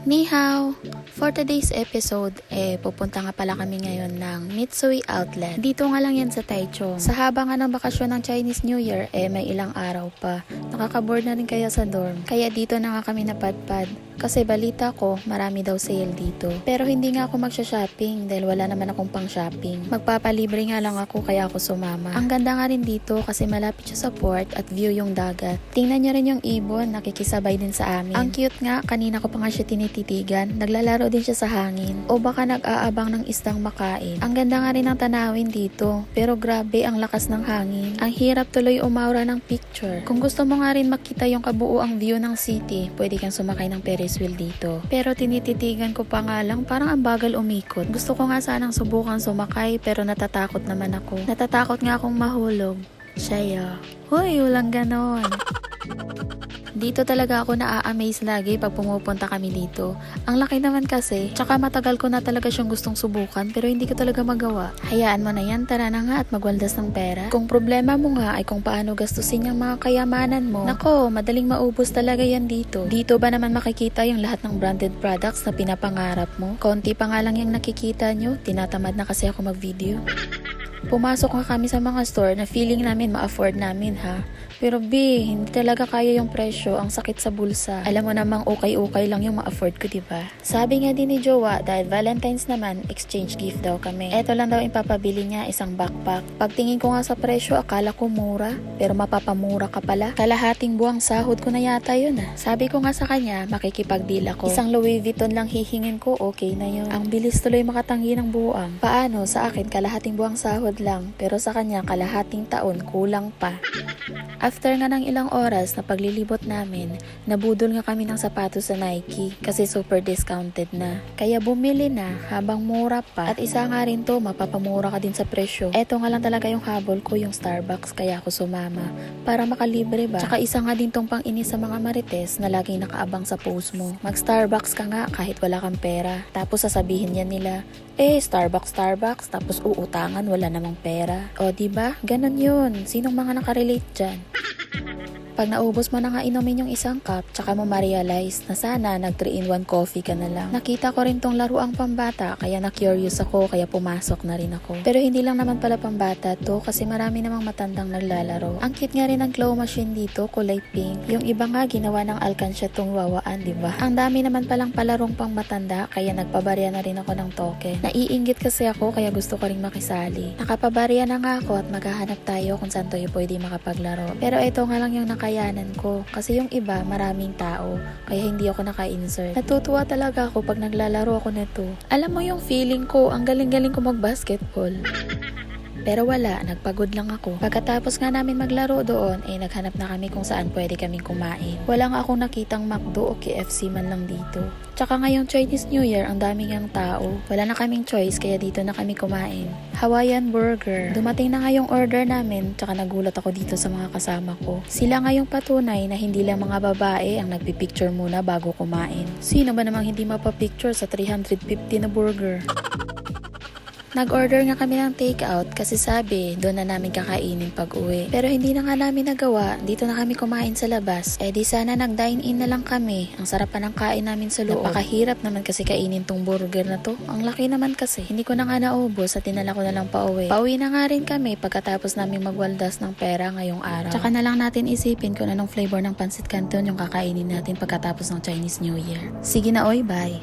Ni hao! For today's episode, pupunta nga pala kami ngayon ng Mitsui Outlet. Dito nga lang yan sa Taichung. Sa haba nga ng bakasyon ng Chinese New Year, may ilang araw pa. Nakaka-board na rin kaya sa dorm. Kaya dito na nga kami napadpad. Kasi balita ko, marami daw sale dito. Pero hindi nga ako magsha-shopping dahil wala naman akong pang-shopping. Magpapalibre nga lang ako kaya ako sumama. Ang ganda nga rin dito kasi malapit siya sa port at view yung dagat. Tingnan niyo rin yung ibon, nakikisabay din sa amin. Ang cute nga, kanina ko pa nga siya tinititigan. Naglalaro din siya sa hangin. O baka nag-aabang ng isdang makain. Ang ganda nga rin ng tanawin dito. Pero grabe ang lakas ng hangin. Ang hirap tuloy umaura ng picture. Kung gusto mo nga rin makita yung kabuuang view ng city, pwede kang sumakay ng Ferris wheel dito. Pero tinititigan ko pa nga lang, parang ang bagal umikot. Gusto ko nga sanang subukan sumakay pero natatakot naman ako. Natatakot nga akong mahulog. Siya. Hoy, walang ganon. Dito talaga ako na-amaze lagi pag pumupunta kami dito. Ang laki naman kasi, tsaka matagal ko na talaga siyang gustong subukan pero hindi ko talaga magawa. Hayaan mo na yan, tara na nga at magwaldas ng pera. Kung problema mo nga ay kung paano gastusin yung mga kayamanan mo, nako, madaling maubos talaga yan dito. Dito ba naman makikita yung lahat ng branded products na pinapangarap mo? Konti pa nga lang yung nakikita nyo, tinatamad na kasi ako mag-video. Pumasok nga kami sa mga store na feeling namin ma-afford namin ha. Pero hindi talaga kaya yung presyo, ang sakit sa bulsa. Alam mo namang okay lang yung ma-afford ko, diba? Sabi nga din ni Jowa, dahil Valentine's naman, exchange gift daw kami. Eto lang daw yung papabili niya, isang backpack. Pagtingin ko nga sa presyo, akala ko mura. Pero mapapamura ka pala. Kalahating buwang sahod ko na yata yun ah. Sabi ko nga sa kanya, makikipag-deal ako. Isang Louis Vuitton lang hihingin ko, okay na yun. Ang bilis tuloy makatanggi ng buwang. Paano? Sa akin, kalahating buwang sahod lang. Pero sa kanya, kalahating taon, kulang pa. After nga ng ilang oras na paglilibot namin, nabudol nga kami ng sapatos sa Nike kasi super discounted na. Kaya bumili na habang mura pa. At isa nga rin to, mapapamura ka din sa presyo. Eto nga lang talaga yung habol ko, yung Starbucks, kaya ako sumama. Para makalibre ba? Tsaka isa nga din tong pang-inis sa mga marites na laging nakaabang sa post mo. Mag-Starbucks ka nga kahit wala kang pera. Tapos sasabihin yan nila, Starbucks, tapos uutangan, wala namang pera. O diba? Ganon yun. Sinong mga nakarelate dyan? Pag naubos mo na nga inumin yung isang cup, tsaka mo ma-realize na sana nag 3-in-1 coffee ka na lang. Nakita ko rin tong laruang pambata, kaya na-curious ako, kaya pumasok na rin ako. Pero hindi lang naman pala pambata to, kasi marami namang matandang naglalaro. Ang cute nga rin ng claw machine dito, kulay pink. Yung iba nga ginawa ng alkansya tong wawaan, diba? Ang dami naman palang palarong pang matanda, kaya nagpabarya na rin ako ng token. Naiinggit kasi ako, kaya gusto ko rin makisali. Nakapabarya na nga ako at maghahanap tayo kung saan tayo pwede makapaglaro. Pero ito nga lang yung kayanan ko. Kasi yung iba, maraming tao. Kaya hindi ako naka-insert. Natutuwa talaga ako pag naglalaro ako nito. Alam mo yung feeling ko, ang galing-galing ko mag-basketball. Pero wala, nagpagod lang ako. Pagkatapos nga namin maglaro doon, naghanap na kami kung saan pwede kaming kumain. Wala nga akong nakitang McDo o KFC man lang dito. Tsaka ngayong Chinese New Year, ang daming ang tao. Wala na kaming choice, kaya dito na kami kumain. Hawaiian burger. Dumating na nga yung order namin, tsaka nagulat ako dito sa mga kasama ko. Sila nga yung patunay na hindi lang mga babae ang nagpipicture muna bago kumain. Sino ba namang hindi mapapicture sa 350 na burger? Nag-order nga kami ng takeout kasi sabi doon na namin kakainin pag uwi. Pero hindi na nga namin nagawa, dito na kami kumain sa labas. Di sana nag-dine-in na lang kami. Ang sarap pa ng kain namin sa loob. Napakahirap naman kasi kainin tong burger na to. Ang laki naman kasi. Hindi ko na nga naubos at tinala ko na lang pa uwi. Pauwi na nga rin kami pagkatapos namin magwaldas ng pera ngayong araw. Tsaka na lang natin isipin kung anong flavor ng pancit canton yung kakainin natin pagkatapos ng Chinese New Year. Sige na oy, bye!